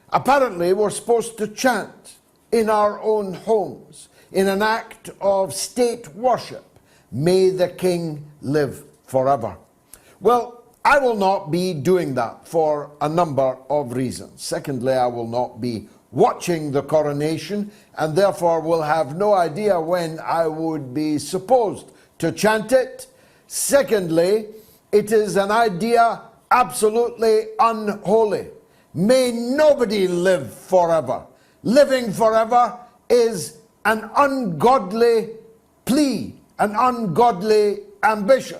Apparently, we're supposed to chant in our own homes in an act of state worship, "May the King live forever." Well, I will not be doing that for a number of reasons. Secondly, I will not be watching the coronation and therefore will have no idea when I would be supposed to chant it. Secondly, it is an idea absolutely unholy. May nobody live forever. Living forever is an ungodly plea, an ungodly ambition.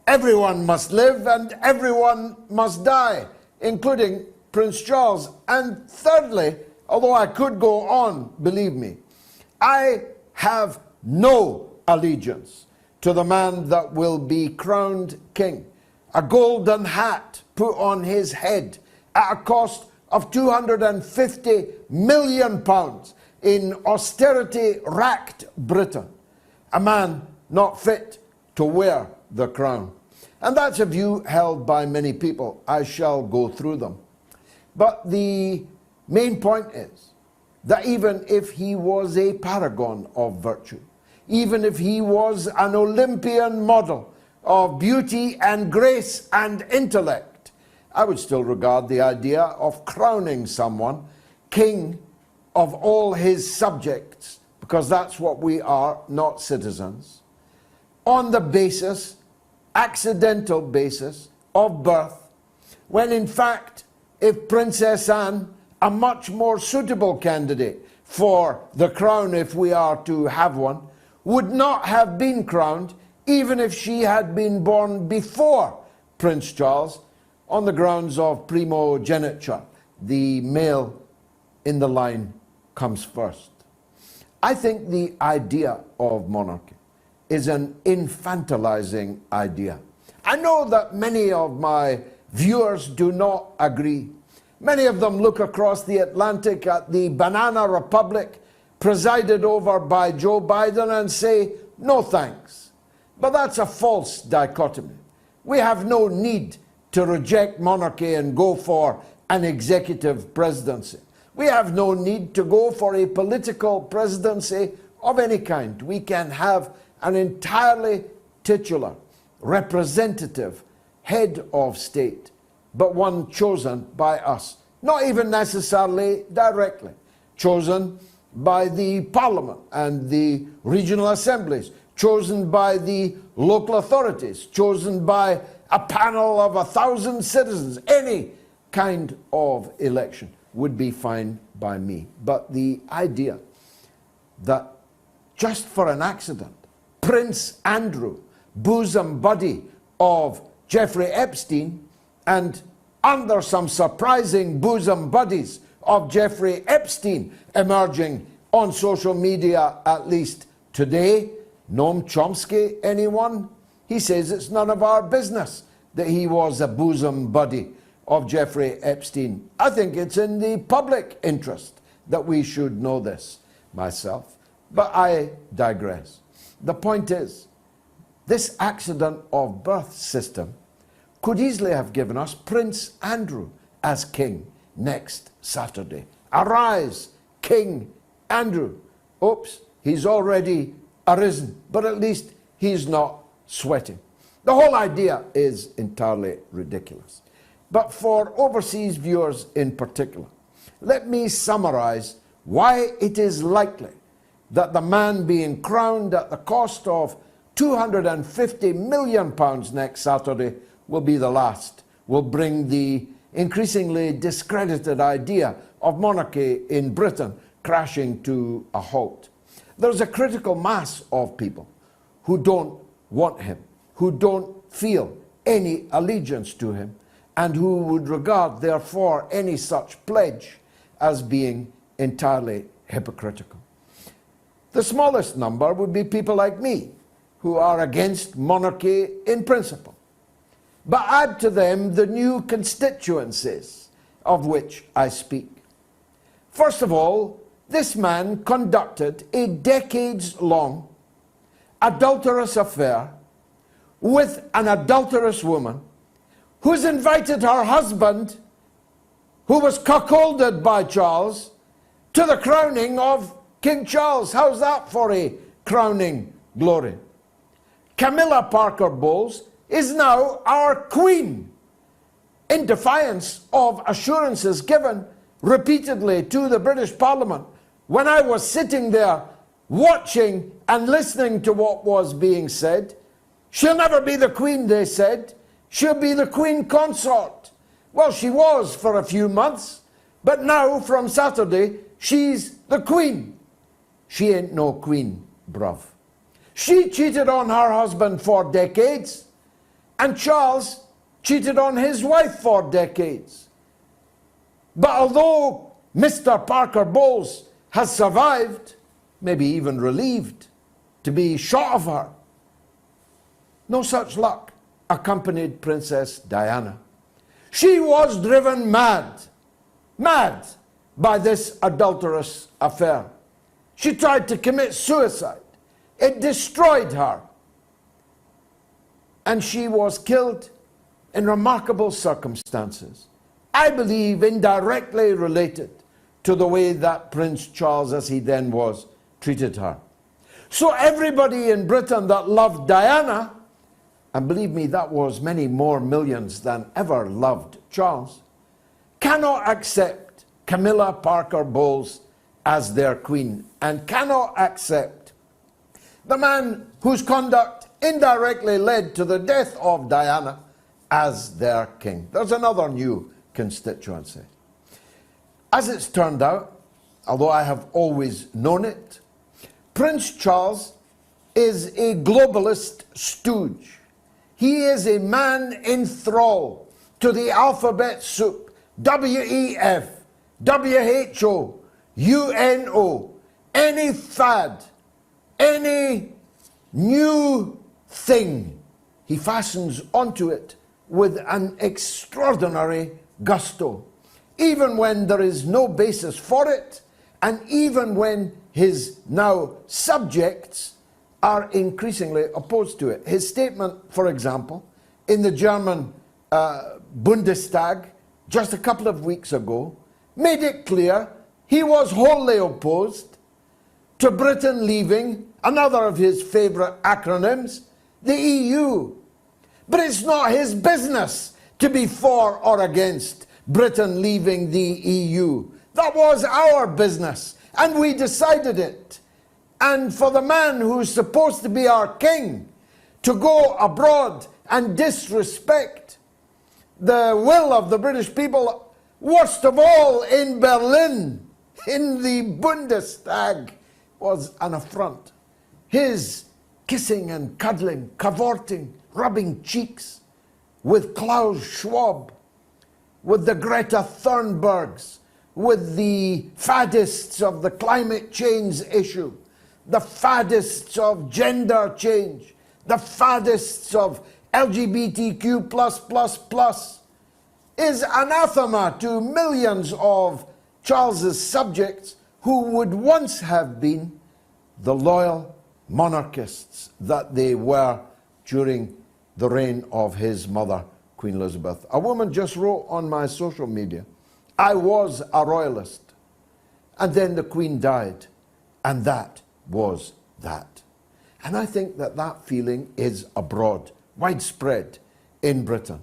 Everyone must live and everyone must die, including Prince Charles. And thirdly, although I could go on, believe me, I have no allegiance to the man that will be crowned king. A golden hat put on his head at a cost of £250 million in austerity-racked Britain. A man not fit to wear the crown. And that's a view held by many people. I shall go through them. But the main point is that even if he was a paragon of virtue, even if he was an Olympian model of beauty and grace and intellect, I would still regard the idea of crowning someone king of all his subjects, because that's what we are, not citizens, on the basis, accidental basis, of birth, when in fact, if Princess Anne, a much more suitable candidate for the crown if we are to have one, would not have been crowned even if she had been born before Prince Charles, on the grounds of primogeniture. The male in the line comes first. I think the idea of monarchy is an infantilizing idea. I know that many of my viewers do not agree. Many of them look across the Atlantic at the banana republic presided over by Joe Biden and say, no thanks. But that's a false dichotomy. We have no need to reject monarchy and go for an executive presidency. We have no need to go for a political presidency of any kind. We can have an entirely titular, representative head of state, but one chosen by us, not even necessarily directly, chosen by the parliament and the regional assemblies, chosen by the local authorities, chosen by a panel of 1,000 citizens. Any kind of election would be fine by me. But the idea that just for an accident, Prince Andrew, bosom buddy of Jeffrey Epstein, and under some surprising bosom buddies of Jeffrey Epstein emerging on social media, at least today, Noam Chomsky, anyone? He says it's none of our business that he was a bosom buddy of Jeffrey Epstein. I think it's in the public interest that we should know this myself. But I digress. The point is, this accident of birth system could easily have given us Prince Andrew as king next Saturday. Arise, King Andrew. Oops, he's already arisen, but at least he's not sweating. The whole idea is entirely ridiculous. But for overseas viewers in particular, let me summarize why it is likely that the man being crowned at the cost of £250 million next Saturday will be the last, will bring the increasingly discredited idea of monarchy in Britain crashing to a halt. There's a critical mass of people who don't want him, who don't feel any allegiance to him, and who would regard, therefore, any such pledge as being entirely hypocritical. The smallest number would be people like me, who are against monarchy in principle. But add to them the new constituencies of which I speak. First of all, this man conducted a decades-long adulterous affair with an adulterous woman who's invited her husband, who was cuckolded by Charles, to the crowning of King Charles. How's that for a crowning glory? Camilla Parker Bowles is now our Queen, in defiance of assurances given repeatedly to the British Parliament when I was sitting there watching and listening to what was being said. She'll never be the Queen, they said. She'll be the Queen Consort. Well, she was for a few months, but now from Saturday, she's the Queen. She ain't no Queen, bruv. She cheated on her husband for decades, and Charles cheated on his wife for decades. But although Mr. Parker Bowles has survived, maybe even relieved, to be shot of her, no such luck accompanied Princess Diana. She was driven mad by this adulterous affair. She tried to commit suicide. It destroyed her. And she was killed in remarkable circumstances. I believe indirectly related to the way that Prince Charles, as he then was, treated her. So everybody in Britain that loved Diana, and believe me, that was many more millions than ever loved Charles, cannot accept Camilla Parker Bowles as their queen, and cannot accept the man whose conduct indirectly led to the death of Diana as their king. There's another new constituency. As it's turned out, although I have always known it, Prince Charles is a globalist stooge. He is a man in thrall to the alphabet soup, WEF, WHO, UNO, any fad, any new thing, he fastens onto it with an extraordinary gusto, even when there is no basis for it, and even when his now subjects are increasingly opposed to it. His statement, for example, in the German Bundestag just a couple of weeks ago, made it clear he was wholly opposed to Britain leaving another of his favourite acronyms, the EU. But it's not his business to be for or against Britain leaving the EU. That was our business, and we decided it. And for the man who's supposed to be our king to go abroad and disrespect the will of the British people, worst of all in Berlin, in the Bundestag, was an affront. His kissing and cuddling, cavorting, rubbing cheeks with Klaus Schwab, with the Greta Thunbergs, with the faddists of the climate change issue, the faddists of gender change, the faddists of LGBTQ++, is anathema to millions of Charles's subjects who would once have been the loyal monarchists that they were during the reign of his mother, Queen Elizabeth. A woman just wrote on my social media, I was a royalist, and then the Queen died, and that was that. And I think that that feeling is abroad, widespread in Britain.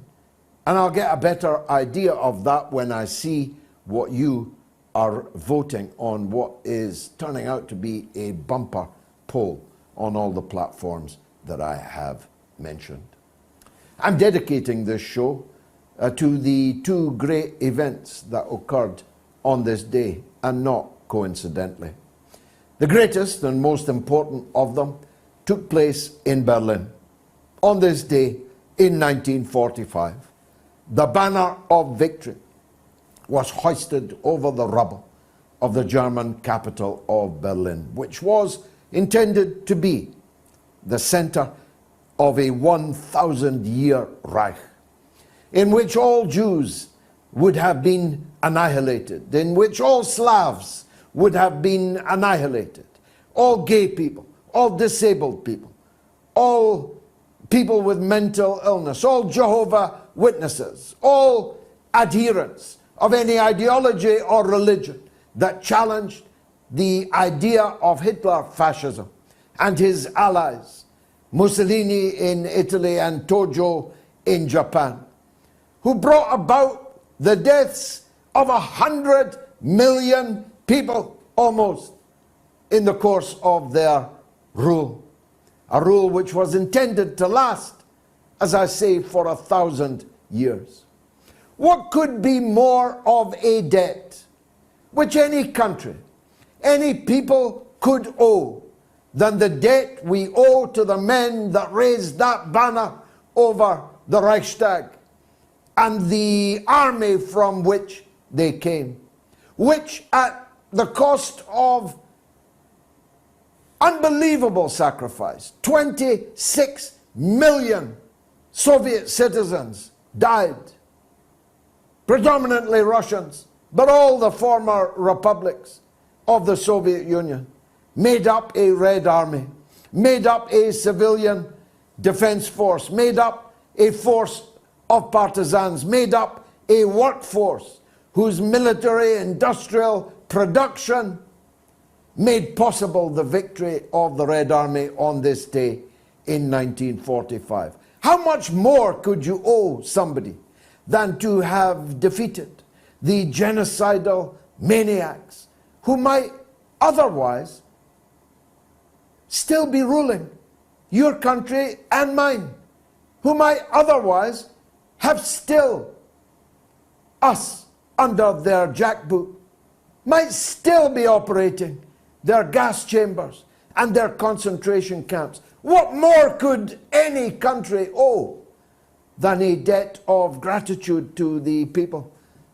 And I'll get a better idea of that when I see what you are voting on, what is turning out to be a bumper poll on all the platforms that I have mentioned. I'm dedicating this show to the two great events that occurred on this day, and not coincidentally. The greatest and most important of them took place in Berlin on this day in 1945. The banner of victory was hoisted over the rubble of the German capital of Berlin, which was intended to be the center of a 1,000-year Reich, in which all Jews would have been annihilated, in which all Slavs would have been annihilated, all gay people, all disabled people, all people with mental illness, all Jehovah's Witnesses, all adherents of any ideology or religion that challenged the idea of Hitler fascism and his allies, Mussolini in Italy and Tojo in Japan, who brought about the deaths of 100 million people almost in the course of their rule. A rule which was intended to last, as I say, for 1,000 years. What could be more of a debt which any country, any people could owe than the debt we owe to the men that raised that banner over the Reichstag and the army from which they came, which at the cost of unbelievable sacrifice, 26 million Soviet citizens died, predominantly Russians, but all the former republics of the Soviet Union made up a Red Army, made up a civilian defense force, made up a force of partisans, made up a workforce whose military industrial production made possible the victory of the Red Army on this day in 1945. How much more could you owe somebody than to have defeated the genocidal maniacs who might otherwise still be ruling your country and mine, who might otherwise have still us under their jackboot, might still be operating their gas chambers and their concentration camps. What more could any country owe than a debt of gratitude to the people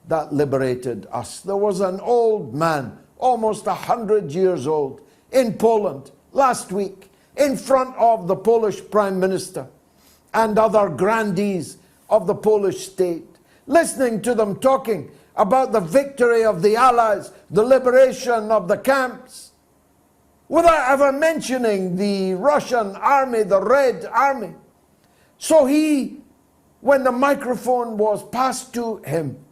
that liberated us? There was an old man, almost 100 years old, in Poland last week, in front of the Polish Prime Minister and other grandees of the Polish state, listening to them talking about the victory of the Allies, the liberation of the camps, without ever mentioning the Russian army, the Red Army. So he, when the microphone was passed to him,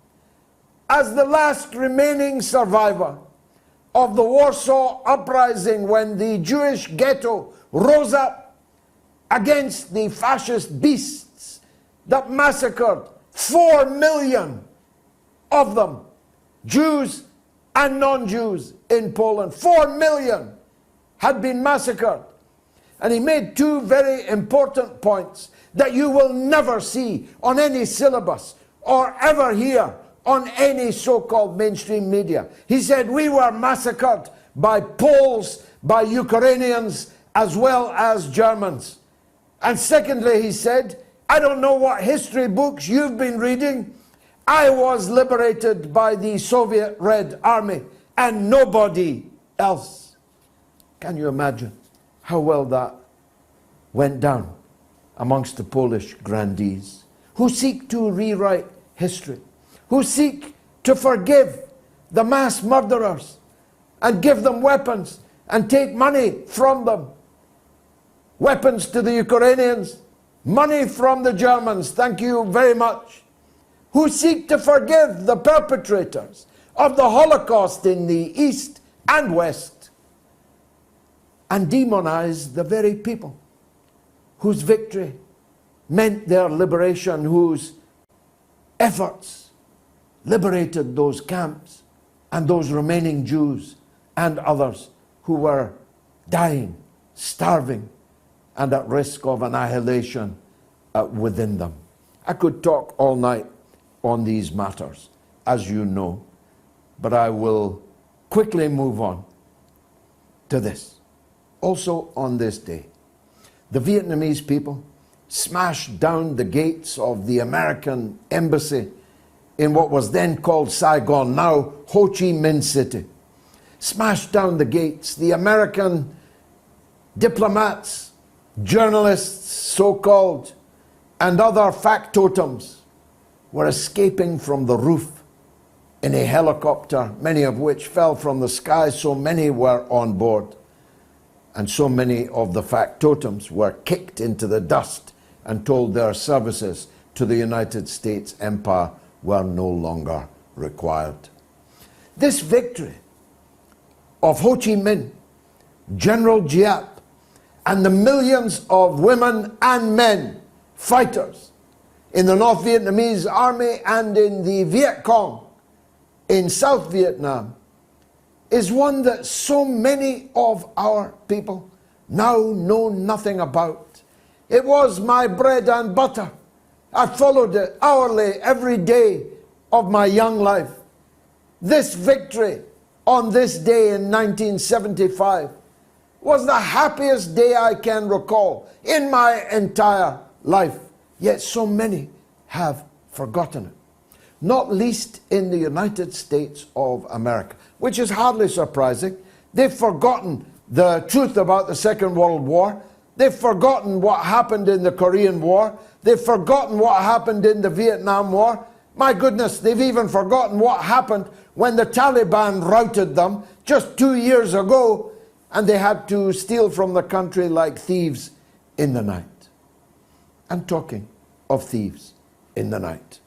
as the last remaining survivor of the Warsaw Uprising, when the Jewish ghetto rose up against the fascist beasts that massacred 4 million of them, Jews and non-Jews in Poland. 4 million had been massacred. And he made two very important points that you will never see on any syllabus or ever hear on any so-called mainstream media. He said, we were massacred by Poles, by Ukrainians, as well as Germans. And secondly, he said, I don't know what history books you've been reading. I was liberated by the Soviet Red Army and nobody else. Can you imagine how well that went down amongst the Polish grandees who seek to rewrite history, who seek to forgive the mass murderers and give them weapons and take money from them? Weapons to the Ukrainians, money from the Germans, thank you very much. Who seek to forgive the perpetrators of the Holocaust in the East and West and demonize the very people whose victory meant their liberation, whose efforts liberated those camps and those remaining Jews and others who were dying, starving, and at risk of annihilation within them. I could talk all night on these matters, as you know, but I will quickly move on to this. Also on this day, the Vietnamese people smashed down the gates of the American embassy in what was then called Saigon, now Ho Chi Minh City. Smashed down the gates. The American diplomats, journalists, so-called, and other factotums were escaping from the roof in a helicopter, many of which fell from the sky, so many were on board. And so many of the factotums were kicked into the dust and told their services to the United States empire were no longer required. This victory of Ho Chi Minh, General Giap, and the millions of women and men, fighters, in the North Vietnamese army and in the Viet Cong in South Vietnam is one that so many of our people now know nothing about. It was my bread and butter. I followed it hourly every day of my young life. This victory on this day in 1975 was the happiest day I can recall in my entire life. Yet so many have forgotten it. Not least in the United States of America, which is hardly surprising. They've forgotten the truth about the Second World War. They've forgotten what happened in the Korean War. They've forgotten what happened in the Vietnam War. My goodness, they've even forgotten what happened when the Taliban routed them just 2 years ago, and they had to steal from the country like thieves in the night. I'm talking of thieves in the night.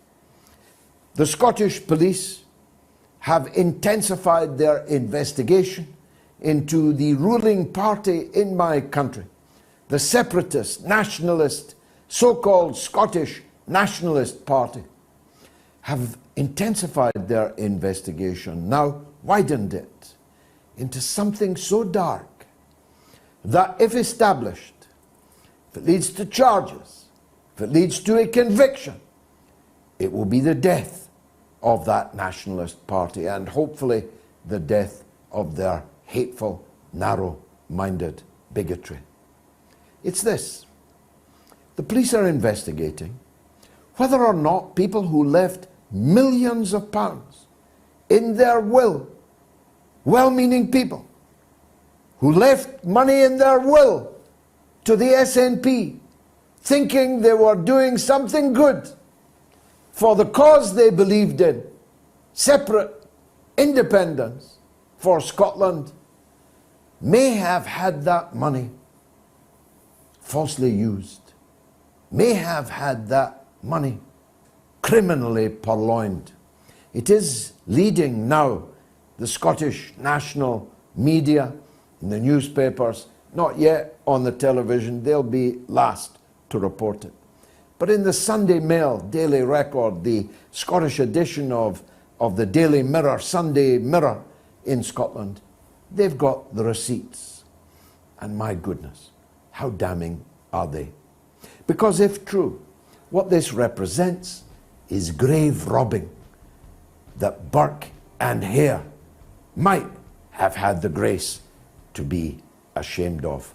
The Scottish police have intensified their investigation into the ruling party in my country, the separatist, nationalist, so-called Scottish Nationalist Party, have intensified their investigation, now widened it into something so dark that if established, if it leads to charges, if it leads to a conviction, it will be the death of that nationalist party and hopefully the death of their hateful, narrow-minded bigotry. It's this. The police are investigating whether or not people who left millions of pounds in their will, well-meaning people, who left money in their will to the SNP, thinking they were doing something good for the cause they believed in, separate independence for Scotland, may have had that money falsely used, may have had that money criminally purloined. It is leading now the Scottish national media, in the newspapers, not yet on the television, they'll be last to report it. But in the Sunday Mail, Daily Record, the Scottish edition of the Daily Mirror, Sunday Mirror in Scotland, they've got the receipts. And my goodness, how damning are they? Because if true, what this represents is grave robbing that Burke and Hare might have had the grace to be ashamed of.